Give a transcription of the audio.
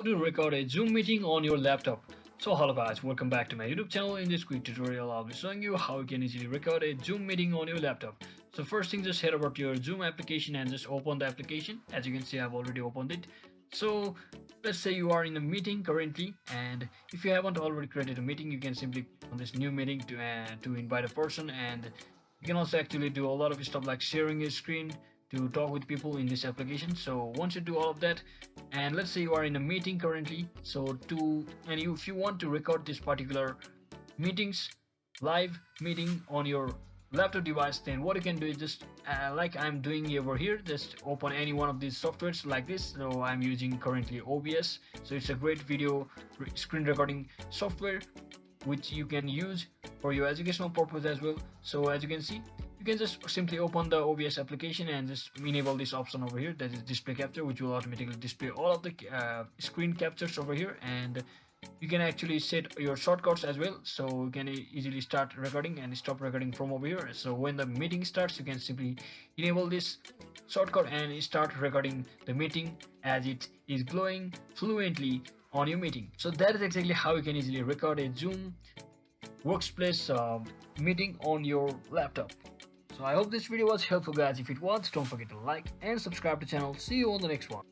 To record a Zoom meeting on your laptop. So hello guys, welcome back to my YouTube channel. In this quick tutorial, I'll be showing you how you can easily record a Zoom meeting on your laptop. So first thing, just head over to your Zoom application and just open the application. As you can see, I've already opened it. So let's say you are in a meeting currently, and if you haven't already created a meeting, you can simply on this new meeting to invite a person, and you can also actually do a lot of stuff like sharing your screen to talk with people in this application. So once you do all of that, and let's say you are in a meeting currently, if you want to record this particular meetings live meeting on your laptop device, then what you can do is just like I'm doing over here, just open any one of these softwares like this. So I'm using currently OBS, so it's a great video screen recording software which you can use for your educational purpose as well. So as you can see, you can just simply open the OBS application and just enable this option over here, that is display capture, which will automatically display all of the screen captures over here. And you can actually set your shortcuts as well, so you can easily start recording and stop recording from over here. So when the meeting starts, you can simply enable this shortcut and start recording the meeting as it is glowing fluently on your meeting. So that is exactly how you can easily record a Zoom workplace meeting on your laptop. So I hope this video was helpful guys. If it was, don't forget to like and subscribe to the channel. See you on the next one.